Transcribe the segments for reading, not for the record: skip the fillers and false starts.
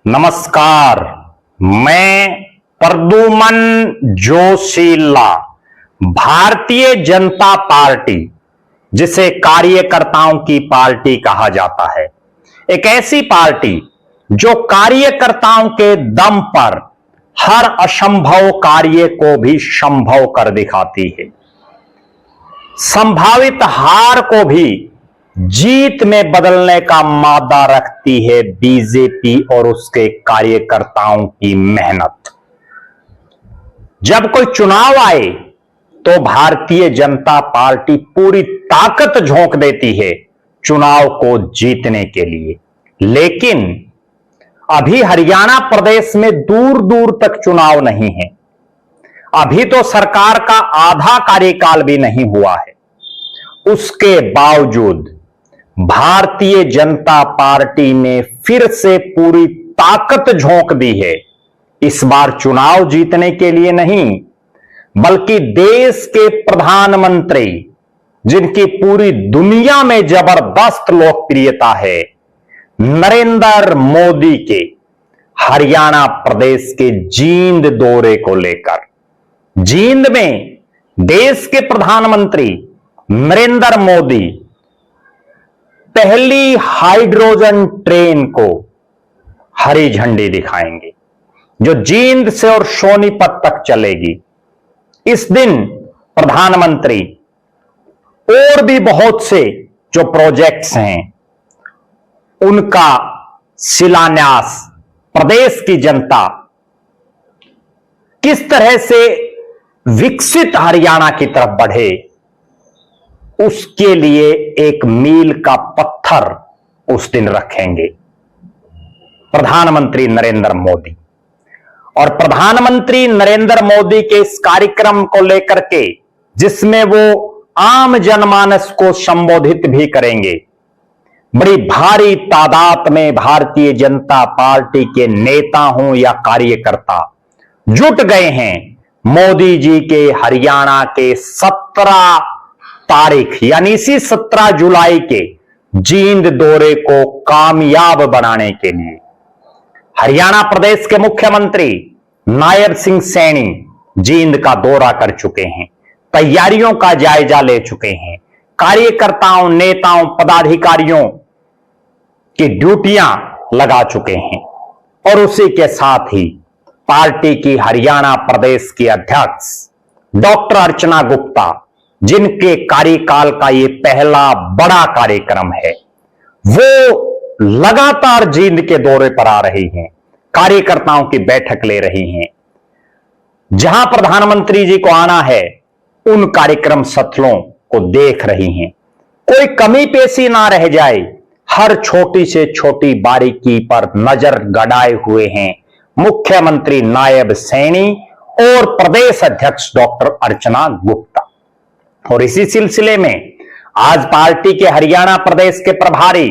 नमस्कार। मैं प्रद्युमन जोशीला भारतीय जनता पार्टी, जिसे कार्यकर्ताओं की पार्टी कहा जाता है, एक ऐसी पार्टी जो कार्यकर्ताओं के दम पर हर असंभव कार्य को भी संभव कर दिखाती है, संभावित हार को भी जीत में बदलने का मादा रखती है बीजेपी और उसके कार्यकर्ताओं की मेहनत। जब कोई चुनाव आए तो भारतीय जनता पार्टी पूरी ताकत झोंक देती है चुनाव को जीतने के लिए, लेकिन अभी हरियाणा प्रदेश में दूर दूर तक चुनाव नहीं है। अभी तो सरकार का आधा कार्यकाल भी नहीं हुआ है। उसके बावजूद भारतीय जनता पार्टी ने फिर से पूरी ताकत झोंक दी है, इस बार चुनाव जीतने के लिए नहीं, बल्कि देश के प्रधानमंत्री, जिनकी पूरी दुनिया में जबरदस्त लोकप्रियता है, नरेंद्र मोदी के हरियाणा प्रदेश के जींद दौरे को लेकर। जींद में देश के प्रधानमंत्री नरेंद्र मोदी पहली हाइड्रोजन ट्रेन को हरी झंडी दिखाएंगे, जो जींद से और सोनीपत तक चलेगी। इस दिन प्रधानमंत्री और भी बहुत से जो प्रोजेक्ट्स हैं, उनका शिलान्यास प्रदेश की जनता किस तरह से विकसित हरियाणा की तरफ बढ़े, उसके लिए एक मील का पत्थर उस दिन रखेंगे प्रधानमंत्री नरेंद्र मोदी। और प्रधानमंत्री नरेंद्र मोदी के इस कार्यक्रम को लेकर के, जिसमें वो आम जनमानस को संबोधित भी करेंगे, बड़ी भारी तादाद में भारतीय जनता पार्टी के नेता हों या कार्यकर्ता जुट गए हैं मोदी जी के हरियाणा के 17 तारीख यानी इसी 17 जुलाई के जींद दौरे को कामयाब बनाने के लिए। हरियाणा प्रदेश के मुख्यमंत्री नायब सिंह सैनी जींद का दौरा कर चुके हैं, तैयारियों का जायजा ले चुके हैं, कार्यकर्ताओं, नेताओं, पदाधिकारियों की ड्यूटियां लगा चुके हैं, और उसी के साथ ही पार्टी की हरियाणा प्रदेश की अध्यक्ष डॉक्टर अर्चना गुप्ता, जिनके कार्यकाल का ये पहला बड़ा कार्यक्रम है, वो लगातार जींद के दौरे पर आ रही हैं, कार्यकर्ताओं की बैठक ले रही हैं। जहां प्रधानमंत्री जी को आना है, उन कार्यक्रम स्थलों को देख रही हैं। कोई कमी पेशी ना रह जाए, हर छोटी से छोटी बारीकी पर नजर गड़ाए हुए हैं मुख्यमंत्री नायब सैनी और प्रदेश अध्यक्ष डॉक्टर अर्चना गुप्ता। और इसी सिलसिले में आज पार्टी के हरियाणा प्रदेश के प्रभारी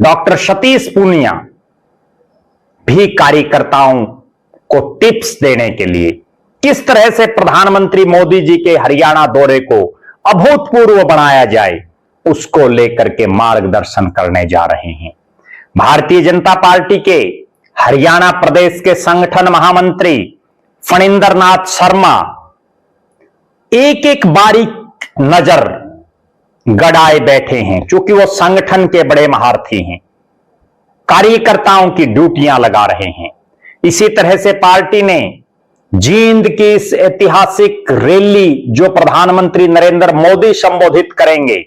डॉक्टर सतीश पूनिया भी कार्यकर्ताओं को टिप्स देने के लिए किस तरह से प्रधानमंत्री मोदी जी के हरियाणा दौरे को अभूतपूर्व बनाया जाए, उसको लेकर के मार्गदर्शन करने जा रहे हैं। भारतीय जनता पार्टी के हरियाणा प्रदेश के संगठन महामंत्री फणींद्र नाथ शर्मा एक एक बारीक नजर गड़ाए बैठे हैं, क्योंकि वो संगठन के बड़े महारथी हैं, कार्यकर्ताओं की ड्यूटियां लगा रहे हैं। इसी तरह से पार्टी ने जींद की इस ऐतिहासिक रैली, जो प्रधानमंत्री नरेंद्र मोदी संबोधित करेंगे,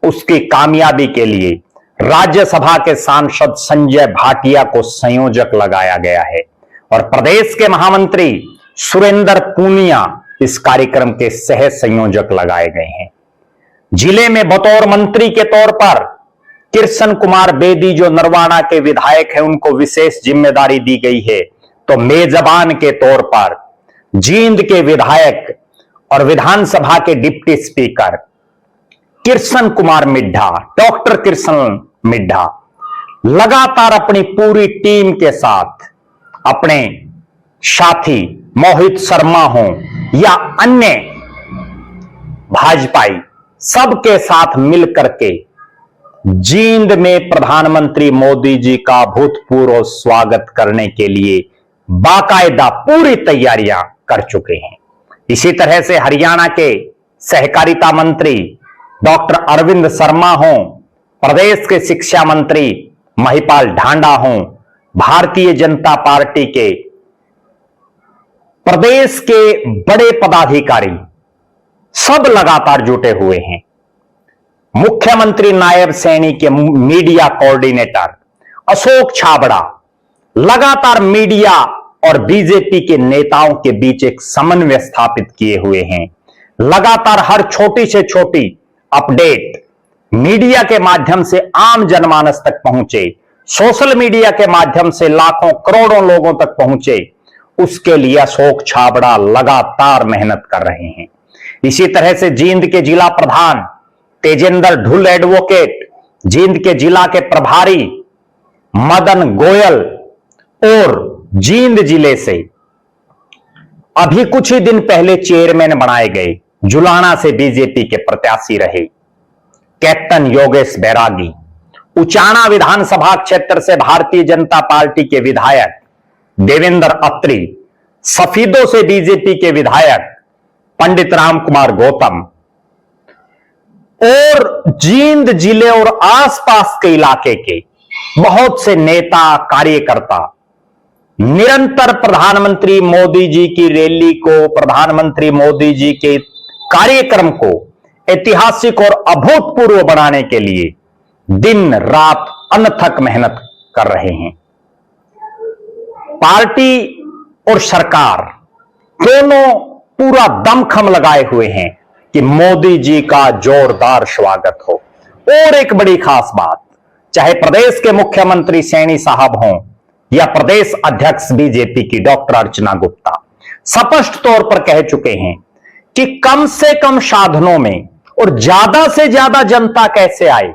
उसकी कामयाबी के लिए राज्यसभा के सांसद संजय भाटिया को संयोजक लगाया गया है, और प्रदेश के महामंत्री सुरेंद्र पूनिया इस कार्यक्रम के सह संयोजक लगाए गए हैं। जिले में बतौर मंत्री के तौर पर कृष्ण कुमार बेदी, जो नरवाना के विधायक हैं, उनको विशेष जिम्मेदारी दी गई है। तो मेजबान के तौर पर जींद के विधायक और विधानसभा के deputy speaker Krishan Kumar Middha, doctor Krishan Middha, लगातार अपनी पूरी टीम के साथ अपने साथी मोहित शर्मा हों या अन्य भाजपाई, सबके साथ मिलकर के जींद में प्रधानमंत्री मोदी जी का भूतपूर्व स्वागत करने के लिए बाकायदा पूरी तैयारियां कर चुके हैं। इसी तरह से हरियाणा के सहकारिता मंत्री डॉक्टर अरविंद शर्मा हों, प्रदेश के शिक्षा मंत्री महिपाल ढांडा हों, भारतीय जनता पार्टी के प्रदेश के बड़े पदाधिकारी सब लगातार जुटे हुए हैं। मुख्यमंत्री नायब सैनी के मीडिया कोऑर्डिनेटर अशोक छाबड़ा लगातार मीडिया और बीजेपी के नेताओं के बीच एक समन्वय स्थापित किए हुए हैं। लगातार हर छोटी से छोटी अपडेट मीडिया के माध्यम से आम जनमानस तक पहुंचे, सोशल मीडिया के माध्यम से लाखों करोड़ों लोगों तक पहुंचे, उसके लिए अशोक छाबड़ा लगातार मेहनत कर रहे हैं। इसी तरह से जींद के जिला प्रधान तेजेंद्र ढुल एडवोकेट, जींद के जिला के प्रभारी मदन गोयल और जींद जिले से अभी कुछ ही दिन पहले चेयरमैन बनाए गए जुलाना से बीजेपी के प्रत्याशी रहे कैप्टन योगेश बैरागी, उचाना विधानसभा क्षेत्र से भारतीय जनता पार्टी के विधायक देवेंद्र अत्री, सफीदों से बीजेपी के विधायक पंडित राम कुमार गौतम और जींद जिले और आसपास के इलाके के बहुत से नेता कार्यकर्ता निरंतर प्रधानमंत्री मोदी जी की रैली को, प्रधानमंत्री मोदी जी के कार्यक्रम को ऐतिहासिक और अभूतपूर्व बनाने के लिए दिन रात अनथक मेहनत कर रहे हैं। पार्टी और सरकार दोनों पूरा दमखम लगाए हुए हैं कि मोदी जी का जोरदार स्वागत हो। और एक बड़ी खास बात, चाहे प्रदेश के मुख्यमंत्री सैनी साहब हों या प्रदेश अध्यक्ष बीजेपी की डॉक्टर अर्चना गुप्ता, स्पष्ट तौर पर कह चुके हैं कि कम से कम साधनों में और ज्यादा से ज्यादा जनता कैसे आए,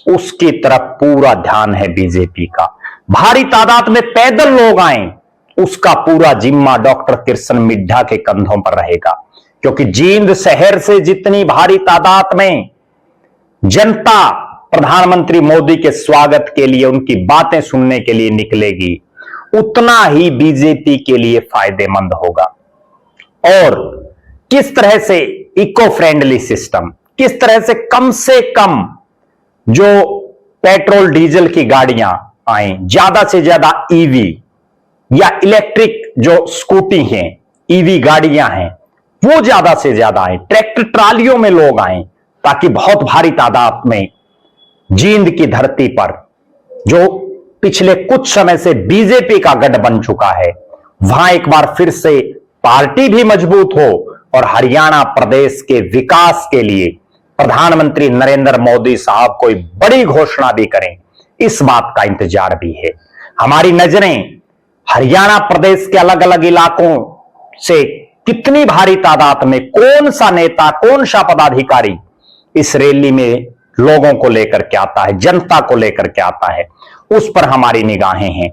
उसकी तरफ पूरा ध्यान है बीजेपी का। भारी तादाद में पैदल लोग आए, उसका पूरा जिम्मा डॉक्टर किशन मिड्ढा के कंधों पर रहेगा, क्योंकि जींद शहर से जितनी भारी तादाद में जनता प्रधानमंत्री मोदी के स्वागत के लिए, उनकी बातें सुनने के लिए निकलेगी, उतना ही बीजेपी के लिए फायदेमंद होगा। और किस तरह से इको फ्रेंडली सिस्टम, किस तरह से कम जो पेट्रोल डीजल की गाड़ियां आए, ज्यादा से ज्यादा ईवी या इलेक्ट्रिक जो स्कूटी हैं, ईवी गाड़ियां हैं, वो ज्यादा से ज्यादा आए, ट्रैक्टर ट्रालियों में लोग आए, ताकि बहुत भारी तादाद में जींद की धरती पर जो पिछले कुछ समय से बीजेपी का गढ़ बन चुका है, वहां एक बार फिर से पार्टी भी मजबूत हो और हरियाणा प्रदेश के विकास के लिए प्रधानमंत्री नरेंद्र मोदी साहब कोई बड़ी घोषणा भी करें, इस बात का इंतजार भी है। हमारी नजरें हरियाणा प्रदेश के अलग अलग इलाकों से कितनी भारी तादाद में कौन सा नेता, कौन सा पदाधिकारी इस रैली में लोगों को लेकर के आता है, जनता को लेकर के आता है, उस पर हमारी निगाहें हैं।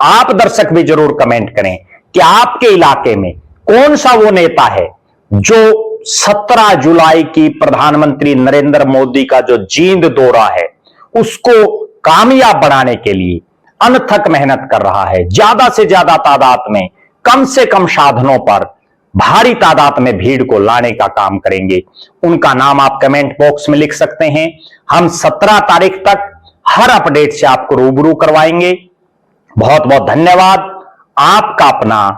आप दर्शक भी जरूर कमेंट करें कि आपके इलाके में कौन सा वो नेता है जो 17 जुलाई की प्रधानमंत्री नरेंद्र मोदी का जो जींद दौरा है उसको कामयाब बनाने के लिए अनथक मेहनत कर रहा है। ज्यादा से ज्यादा तादाद में, कम से कम साधनों पर भारी तादाद में भीड़ को लाने का काम करेंगे। उनका नाम आप कमेंट बॉक्स में लिख सकते हैं। हम 17 तारीख तक हर अपडेट से आपको रूबरू करवाएंगे। बहुत बहुत धन्यवाद। आपका अपना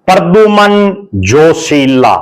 प्रद्युमन जोशीला।